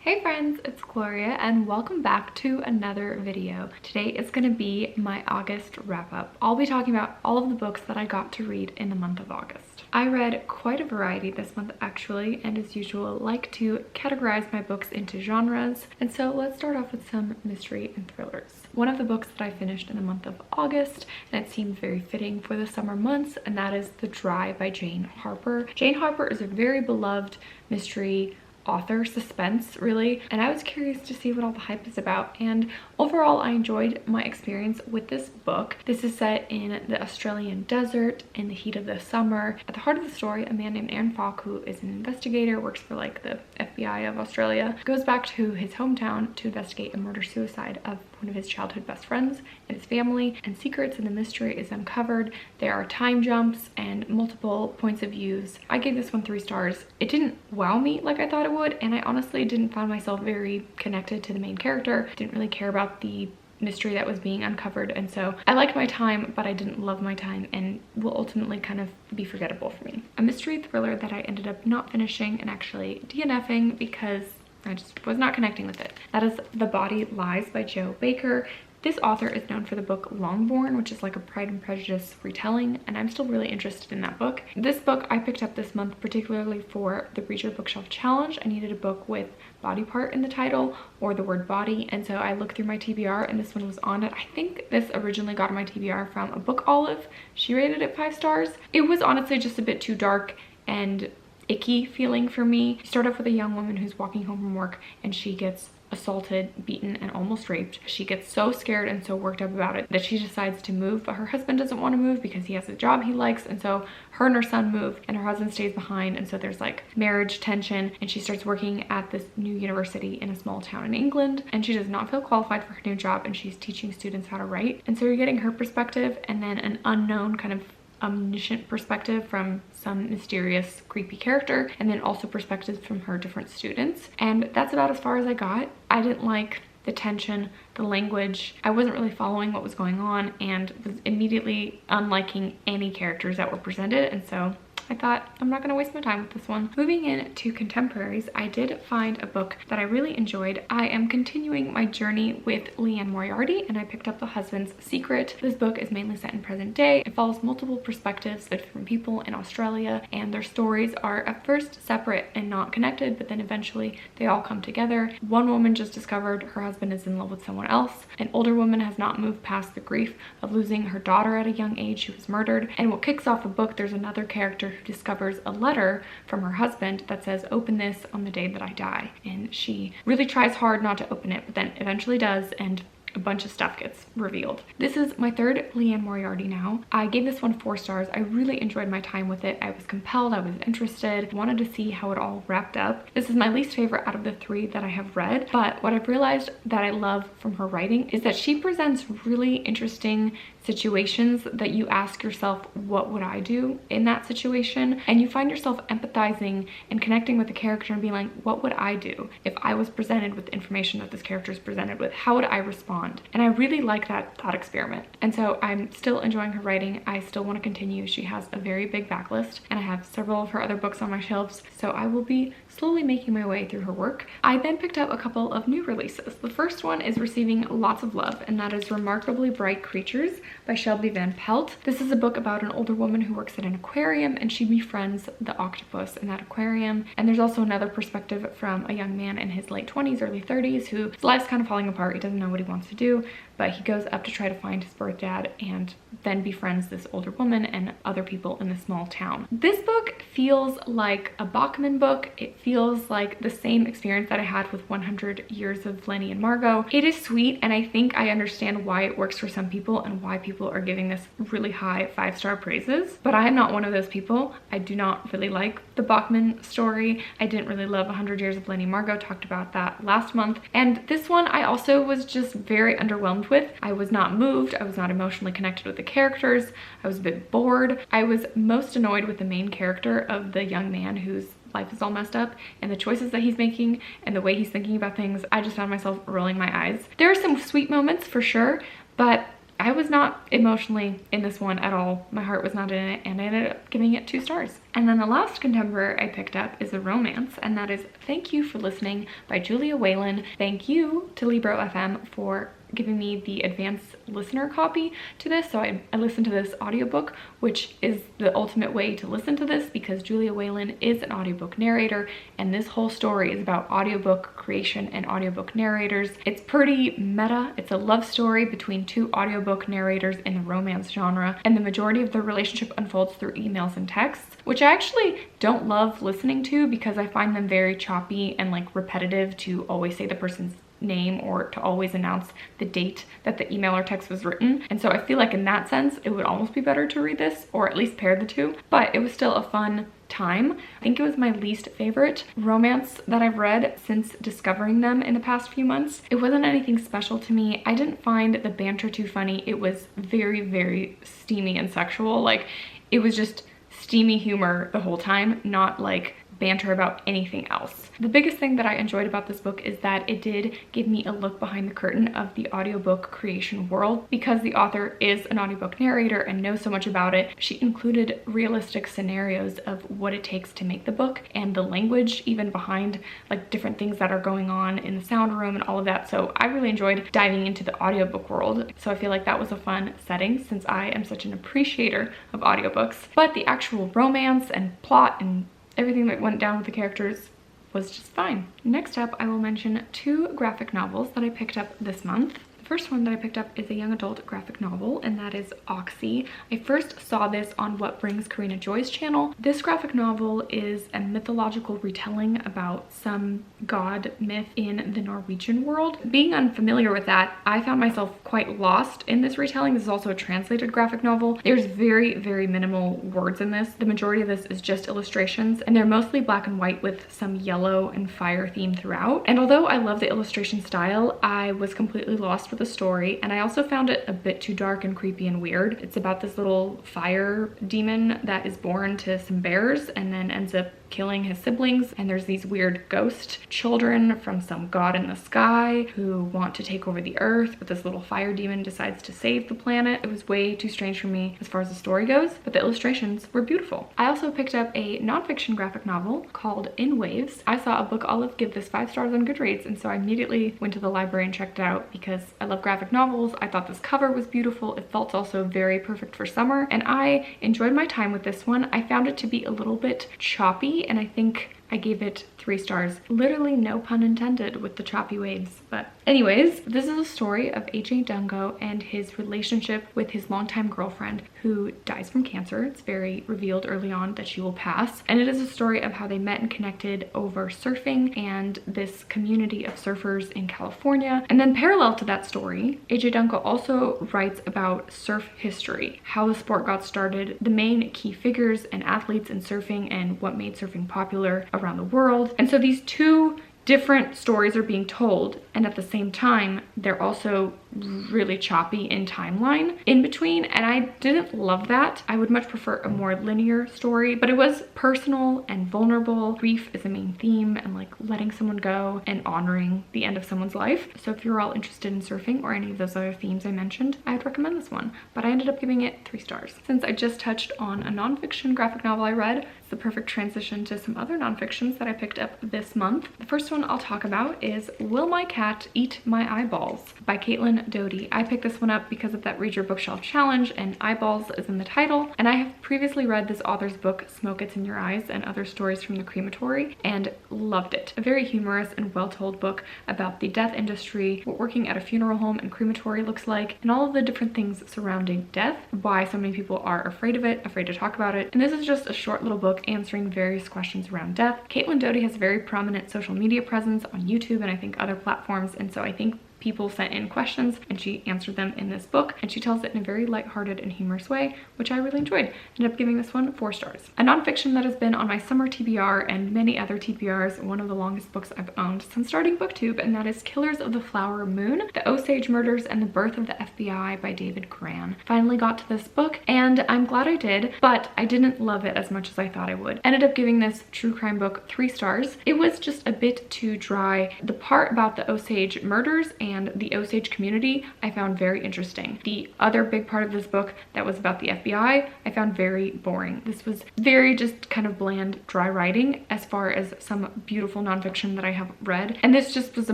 Hey friends, it's Gloria and welcome back to another video. Today is going to be my August wrap up. I'll be talking about all of the books that I got to read in the month of August. I read quite a variety this month actually, and as usual like to categorize my books into genres, and so let's start off with some mystery and thrillers. One of the books that I finished in the month of August, and it seems very fitting for the summer months, and that is The Dry by Jane Harper. Jane Harper is a very beloved mystery author, suspense really, and I was curious to see what all the hype is about, and overall I enjoyed my experience with this book. This is set in the Australian desert in the heat of the summer. At the heart of the story, a man named Aaron Falk, who is an investigator, works for like the FBI of Australia, goes back to his hometown to investigate a murder-suicide of one of his childhood best friends and his family, and secrets in the mystery is uncovered. There are time jumps and multiple points of views. I gave this one 3 stars. It didn't wow me like I thought it would, and I honestly didn't find myself very connected to the main character. Didn't really care about the mystery that was being uncovered, and so I liked my time, but I didn't love my time and will ultimately kind of be forgettable for me. A mystery thriller that I ended up not finishing and actually DNFing because I just was not connecting with it. That is The Body Lies by Jo Baker. This author is known for the book Longborn, which is like a Pride and Prejudice retelling, and I'm still really interested in that book. This book I picked up this month particularly for the Read Your Bookshelf Challenge. I needed a book with body part in the title or the word body, and so I looked through my TBR and this one was on it. I think this originally got on my TBR from a Book Olive. She rated it 5 stars. It was honestly just a bit too dark and icky feeling for me. You start off with a young woman who's walking home from work and she gets assaulted, beaten, and almost raped. She gets so scared and so worked up about it that she decides to move, but her husband doesn't want to move because he has a job he likes, and so her and her son move and her husband stays behind, and so there's like marriage tension, and she starts working at this new university in a small town in England, and she does not feel qualified for her new job, and she's teaching students how to write, and so you're getting her perspective and then an unknown kind of omniscient perspective from some mysterious creepy character, and then also perspectives from her different students, and that's about as far as I got. I didn't like the tension, the language. I wasn't really following what was going on and was immediately unliking any characters that were presented, and so I thought I'm not going to waste my time with this one. Moving in to contemporaries, I did find a book that I really enjoyed. I am continuing my journey with Liane Moriarty, and I picked up The Husband's Secret. This book is mainly set in present day. It follows multiple perspectives of different people in Australia, and their stories are at first separate and not connected, but then eventually they all come together. One woman just discovered her husband is in love with someone else. An older woman has not moved past the grief of losing her daughter at a young age who was murdered, and what kicks off the book, there's another character who discovers a letter from her husband that says, "Open this on the day that I die," and she really tries hard not to open it, but then eventually does, and a bunch of stuff gets revealed. This is my 3rd Liane Moriarty now. I gave this one 4 stars. I really enjoyed my time with it. I was compelled, I was interested, wanted to see how it all wrapped up. This is my least favorite out of the 3 that I have read, but what I've realized that I love from her writing is that she presents really interesting situations that you ask yourself, what would I do in that situation? And you find yourself empathizing and connecting with the character and being like, what would I do if I was presented with the information that this character is presented with? How would I respond? And I really like that thought experiment. And so I'm still enjoying her writing. I still want to continue. She has a very big backlist, and I have several of her other books on my shelves, so I will be slowly making my way through her work. I then picked up a couple of new releases. The first one is receiving lots of love, and that is Remarkably Bright Creatures by Shelby Van Pelt. This is a book about an older woman who works at an aquarium, and she befriends the octopus in that aquarium. And there's also another perspective from a young man in his late 20s, early 30s, who his life's kind of falling apart. He doesn't know what he wants to do, but he goes up to try to find his birth dad and then befriends this older woman and other people in the small town. This book feels like a Bachman book. It feels like the same experience that I had with 100 Years of Lenny and Margot. It is sweet, and I think I understand why it works for some people and why people are giving this really high 5-star praises, but I am not one of those people. I do not really like the Bachman story. I didn't really love 100 Years of Lenny and Margot, talked about that last month, and this one I also was just very underwhelmed with. I was not moved. I was not emotionally connected with the characters. I was a bit bored. I was most annoyed with the main character of the young man whose life is all messed up, and the choices that he's making and the way he's thinking about things. I just found myself rolling my eyes. There are some sweet moments for sure, but I was not emotionally in this one at all. My heart was not in it, and I ended up giving it 2 stars. And then the last contemporary I picked up is a romance, and that is Thank You for Listening by Julia Whalen. Thank you to Libro FM for giving me the advanced listener copy to this. So I listened to this audiobook, which is the ultimate way to listen to this because Julia Whalen is an audiobook narrator, and this whole story is about audiobook creation and audiobook narrators. It's pretty meta. It's a love story between 2 audiobook narrators in the romance genre, and the majority of the relationship unfolds through emails and texts, which I actually don't love listening to because I find them very choppy and like repetitive to always say the person's name or to always announce the date that the email or text was written. And so I feel like in that sense, it would almost be better to read this or at least pair the 2, but it was still a fun time. I think it was my least favorite romance that I've read since discovering them in the past few months. It wasn't anything special to me. I didn't find the banter too funny. It was very, very steamy and sexual. Like, it was just steamy humor the whole time, not like banter about anything else. The biggest thing that I enjoyed about this book is that it did give me a look behind the curtain of the audiobook creation world. Because the author is an audiobook narrator and knows so much about it, she included realistic scenarios of what it takes to make the book and the language even behind like different things that are going on in the sound room and all of that. So I really enjoyed diving into the audiobook world. So I feel like that was a fun setting since I am such an appreciator of audiobooks. But the actual romance and plot and everything that went down with the characters was just fine. Next up, I will mention 2 graphic novels that I picked up this month. The first one that I picked up is a young adult graphic novel, and that is Oksi. I first saw this on What Brings Karina Joy's channel. This graphic novel is a mythological retelling about some god myth in the Norwegian world. Being unfamiliar with that, I found myself quite lost in this retelling. This is also a translated graphic novel. There's very, very minimal words in this. The majority of this is just illustrations, and they're mostly black and white with some yellow and fire theme throughout. And although I love the illustration style, I was completely lost with the story, and I also found it a bit too dark and creepy and weird. It's about this little fire demon that is born to some bears and then ends up killing his siblings, and there's these weird ghost children from some god in the sky who want to take over the earth, but this little fire demon decides to save the planet. It was way too strange for me as far as the story goes, but the illustrations were beautiful. I also picked up a nonfiction graphic novel called In Waves. I saw a book olive give this 5 stars on Goodreads, and so I immediately went to the library and checked it out because I love graphic novels. I thought this cover was beautiful. It felt also very perfect for summer, and I enjoyed my time with this one. I found it to be a little bit choppy, and I think I gave it 3 stars. Literally no pun intended with the choppy waves. But anyways, this is a story of AJ Dungo and his relationship with his longtime girlfriend who dies from cancer. It's very revealed early on that she will pass. And it is a story of how they met and connected over surfing and this community of surfers in California. And then parallel to that story, AJ Dungo also writes about surf history, how the sport got started, the main key figures and athletes in surfing, and what made surfing popular around the world. And so these 2 different stories are being told, and at the same time they're also really choppy in timeline in between, and I didn't love that. I would much prefer a more linear story, but it was personal and vulnerable. Grief is a main theme, and like letting someone go and honoring the end of someone's life. So if you're all interested in surfing or any of those other themes I mentioned, I would recommend this one, but I ended up giving it 3 stars. Since I just touched on a nonfiction graphic novel I read, it's the perfect transition to some other nonfictions that I picked up this month. The first one I'll talk about is Will My Cat Eat My Eyeballs by Caitlin Doty. I picked this one up because of that Read Your Bookshelf challenge, and eyeballs is in the title, and I have previously read this author's book Smoke It's in Your Eyes and Other Stories from the Crematory and loved it. A very humorous and well-told book about the death industry, what working at a funeral home and crematory looks like, and all of the different things surrounding death, why so many people are afraid of it, afraid to talk about it. And this is just a short little book answering various questions around death. Caitlin Doty has a very prominent social media presence on YouTube and I think other platforms, and so I think people sent in questions and she answered them in this book, and she tells it in a very lighthearted and humorous way, which I really enjoyed. Ended up giving this one 4 stars. A nonfiction that has been on my summer TBR and many other TBRs, one of the longest books I've owned since starting BookTube, and that is Killers of the Flower Moon, The Osage Murders and the Birth of the FBI by David Grann. Finally got to this book and I'm glad I did, but I didn't love it as much as I thought I would. Ended up giving this true crime book 3 stars. It was just a bit too dry. The part about the Osage murders and the Osage community I found very interesting. The other big part of this book that was about the FBI, I found very boring. This was very just kind of bland, dry writing as far as some beautiful nonfiction that I have read. And this just was a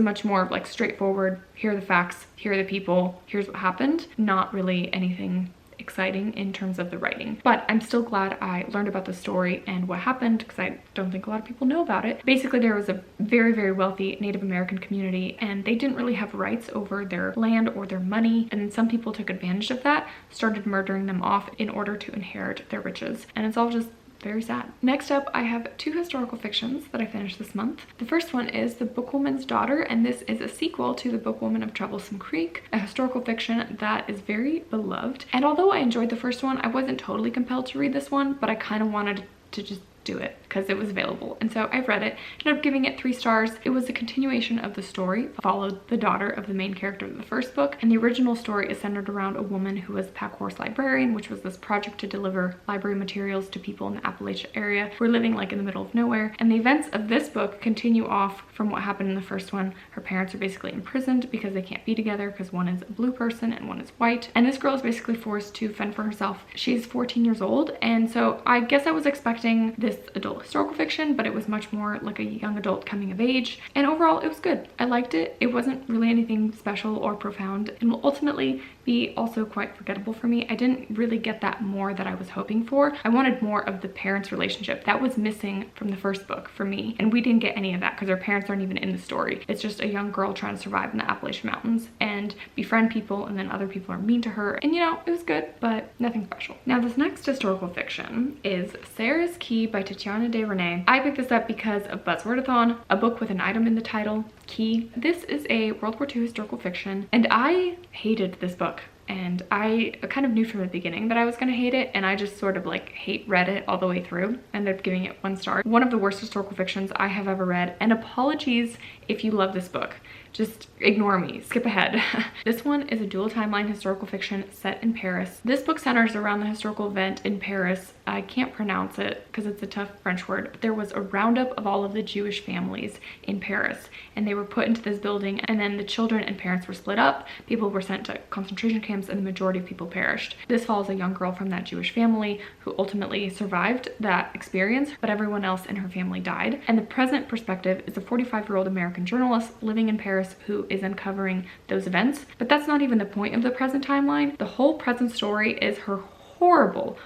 much more like straightforward, here are the facts, here are the people, here's what happened. Not really anything exciting in terms of the writing, but I'm still glad I learned about the story and what happened, because I don't think a lot of people know about it. Basically, there was a very, very wealthy Native American community, and they didn't really have rights over their land or their money, and then some people took advantage of that, started murdering them off in order to inherit their riches, and it's all just very sad. Next up, I have two historical fictions that I finished this month. The first one is The Bookwoman's Daughter, and this is a sequel to The Bookwoman of Troublesome Creek, a historical fiction that is very beloved. And although I enjoyed the first one, I wasn't totally compelled to read this one, but I kind of wanted to just do it because it was available, and so I've read it. Ended up giving it 3 stars. It was a continuation of the story, followed the daughter of the main character of the first book, and the original story is centered around a woman who was Packhorse librarian, which was this project to deliver library materials to people in the Appalachia area who are living like in the middle of nowhere. And the events of this book continue off from what happened in the first one. Her parents are basically imprisoned because they can't be together because one is a blue person and one is white, and this girl is basically forced to fend for herself. She's 14 years old, and so I guess I was expecting this adult historical fiction, but it was much more like a young adult coming of age, and overall it was good. I liked it. It wasn't really anything special or profound, and will ultimately be also quite forgettable for me. I didn't really get that more that I was hoping for. I wanted more of the parents' relationship. That was missing from the first book for me, and we didn't get any of that because her parents aren't even in the story. It's just a young girl trying to survive in the Appalachian Mountains and befriend people, and then other people are mean to her, and you know, it was good, but nothing special. Now, this next historical fiction is Sarah's Key by Tatiana de Renee. I picked this up because of Buzzwordathon, a book with an item in the title, Key. This is a World War II historical fiction, and I hated this book. And I kind of knew from the beginning that I was going to hate it, and I just sort of like read it all the way through. Ended up giving it 1 star. One of the worst historical fictions I have ever read, and apologies if you love this book. Just ignore me, skip ahead. This one is a dual timeline historical fiction set in Paris. This book centers around the historical event in Paris. I can't pronounce it because it's a tough French word, but there was a roundup of all of the Jewish families in Paris, and they were put into this building, and then the children and parents were split up. People were sent to concentration camps, and the majority of people perished. This follows a young girl from that Jewish family who ultimately survived that experience, but everyone else in her family died. And the present perspective is a 45-year-old American journalist living in Paris who is uncovering those events. But that's not even the point of the present timeline. The whole present story is her horrible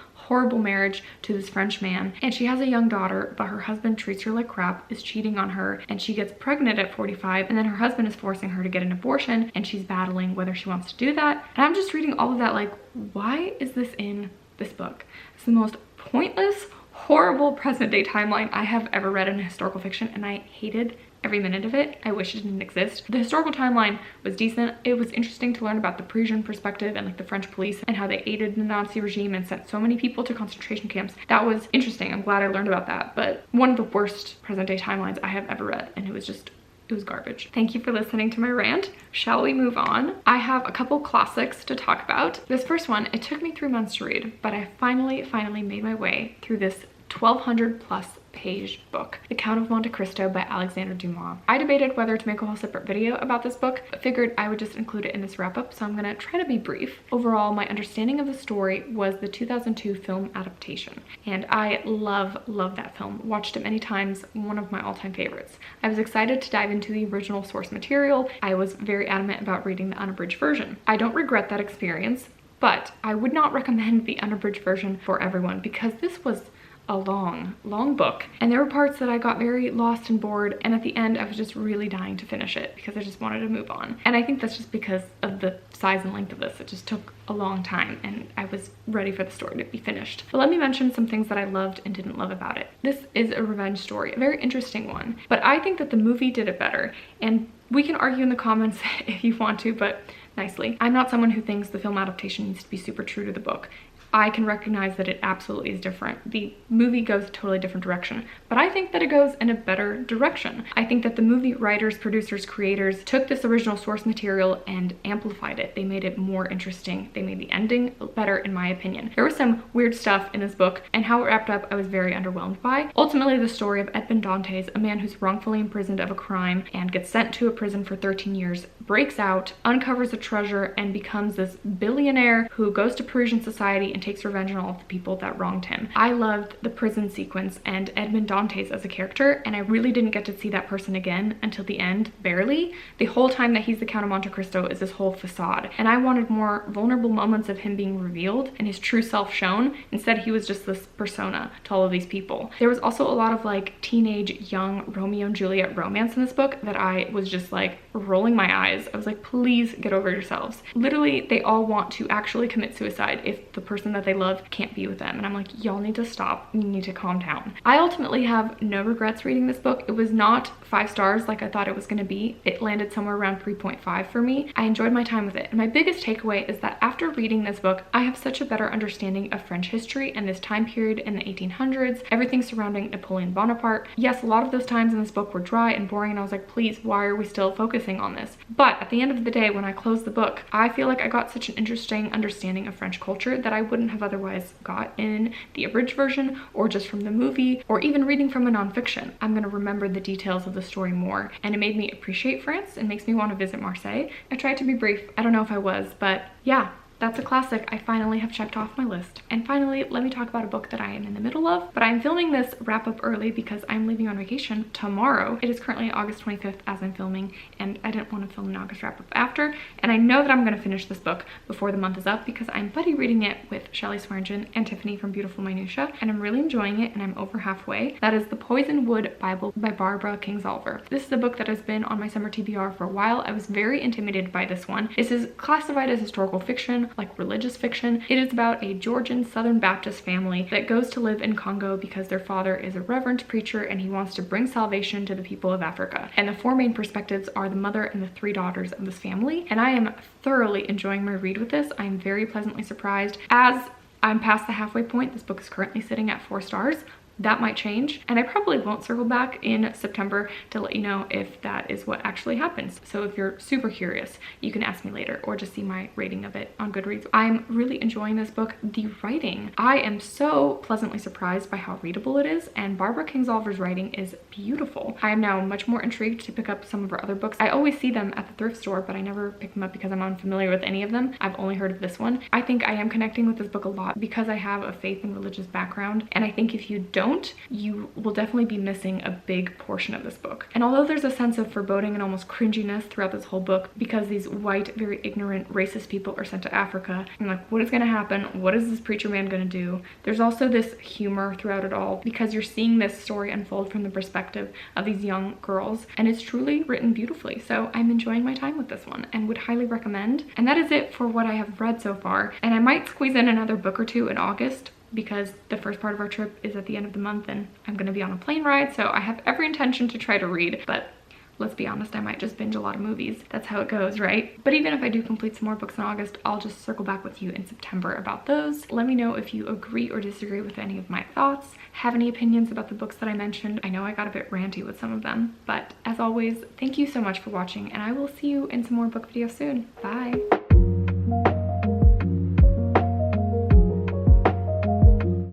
marriage to this French man, and she has a young daughter, but her husband treats her like crap, is cheating on her, and she gets pregnant at 45, and then her husband is forcing her to get an abortion, and she's battling whether she wants to do that. And I'm just reading all of that like, why is this in this book? It's the most pointless, horrible present day timeline I have ever read in historical fiction, and I hated every minute of it. I wish it didn't exist. The historical timeline was decent. It was interesting to learn about the Parisian perspective and like the French police and how they aided the Nazi regime and sent so many people to concentration camps. That was interesting. I'm glad I learned about that, but one of the worst present day timelines I have ever read, and it was garbage. Thank you for listening to my rant. Shall we move on? I have a couple classics to talk about. This first one, it took me 3 months to read, but I finally made my way through this 1,200+ page book, The Count of Monte Cristo by Alexander Dumas. I debated whether to make a whole separate video about this book, but figured I would just include it in this wrap up, so I'm gonna try to be brief. Overall, my understanding of the story was the 2002 film adaptation, and I love that film. Watched it many times, one of my all-time favorites. I was excited to dive into the original source material. I was very adamant about reading the unabridged version. I don't regret that experience, but I would not recommend the unabridged version for everyone because this was a long book, and there were parts that I got very lost and bored, and at the end I was just really dying to finish it because I just wanted to move on. And I think that's just because of the size and length of this. It just took a long time, and I was ready for the story to be finished. But let me mention some things that I loved and didn't love about it. This is a revenge story, a very interesting one, but I think that the movie did it better, and we can argue in the comments if you want to, but nicely. I'm not someone who thinks the film adaptation needs to be super true to the book. I can recognize that it absolutely is different. The movie goes a totally different direction, but I think that it goes in a better direction. I think that the movie writers, producers, creators took this original source material and amplified it. They made it more interesting. They made the ending better, in my opinion. There was some weird stuff in this book, and how it wrapped up I was very underwhelmed by. Ultimately, the story of Edmond Dantes, a man who's wrongfully imprisoned of a crime and gets sent to a prison for 13 years, breaks out, uncovers a treasure, and becomes this billionaire who goes to Parisian society and takes revenge on all of the people that wronged him. I loved the prison sequence and Edmond Dantes as a character, and I really didn't get to see that person again until the end, barely. The whole time that he's the Count of Monte Cristo is this whole facade, and I wanted more vulnerable moments of him being revealed and his true self shown. Instead, he was just this persona to all of these people. There was also a lot of like teenage young Romeo and Juliet romance in this book that I was just like rolling my eyes. I was like, please get over yourselves. Literally, they all want to actually commit suicide if the person that they love can't be with them, and I'm like, y'all need to stop. You need to calm down. I ultimately have no regrets reading this book. It was not 5 stars like I thought it was going to be. It landed somewhere around 3.5 for me. I enjoyed my time with it, and my biggest takeaway is that after reading this book, I have such a better understanding of French history and this time period in the 1800s, everything surrounding Napoleon Bonaparte. Yes, a lot of those times in this book were dry and boring, and I was like, please, why are we still focusing on this? But at the end of the day, when I closed the book, I feel like I got such an interesting understanding of French culture that I wouldn't have otherwise got in the abridged version or just from the movie or even reading from a nonfiction. I'm going to remember the details of the story more, and it made me appreciate France and makes me want to visit Marseille. I tried to be brief. I don't know if I was, but yeah. That's a classic I finally have checked off my list. And finally, let me talk about a book that I am in the middle of, but I'm filming this wrap up early because I'm leaving on vacation tomorrow. It is currently August 25th as I'm filming, and I didn't want to film an August wrap up after. And I know that I'm going to finish this book before the month is up because I'm buddy reading it with Shelley Swearingen and Tiffany from Beautiful Minutia, and I'm really enjoying it, and I'm over halfway. That is The Poisonwood Bible by Barbara Kingsolver. This is a book that has been on my summer TBR for a while. I was very intimidated by this one. This is classified as historical fiction, like religious fiction. It is about a Georgian Southern Baptist family that goes to live in Congo because their father is a reverend preacher and he wants to bring salvation to the people of Africa. And the 4 main perspectives are the mother and the 3 daughters of this family. And I am thoroughly enjoying my read with this. I'm very pleasantly surprised. As I'm past the halfway point, this book is currently sitting at 4 stars. That might change, and I probably won't circle back in September to let you know if that is what actually happens. So if you're super curious, you can ask me later or just see my rating of it on Goodreads. I'm really enjoying this book. The writing, I am so pleasantly surprised by how readable it is, and Barbara Kingsolver's writing is beautiful. I am now much more intrigued to pick up some of her other books. I always see them at the thrift store, but I never pick them up because I'm unfamiliar with any of them. I've only heard of this one. I think I am connecting with this book a lot because I have a faith and religious background, and I think if you don't, you will definitely be missing a big portion of this book. And although there's a sense of foreboding and almost cringiness throughout this whole book because these white, very ignorant, racist people are sent to Africa, and like, what is going to happen? What is this preacher man going to do? There's also this humor throughout it all because you're seeing this story unfold from the perspective of these young girls, and it's truly written beautifully. So I'm enjoying my time with this one and would highly recommend. And that is it for what I have read so far, and I might squeeze in another book or 2 in August because the first part of our trip is at the end of the month and I'm going to be on a plane ride, so I have every intention to try to read, but let's be honest, I might just binge a lot of movies. That's how it goes, right? But even if I do complete some more books in August, I'll just circle back with you in September about those. Let me know if you agree or disagree with any of my thoughts, have any opinions about the books that I mentioned. I know I got a bit ranty with some of them, but as always, thank you so much for watching, and I will see you in some more book videos soon. Bye!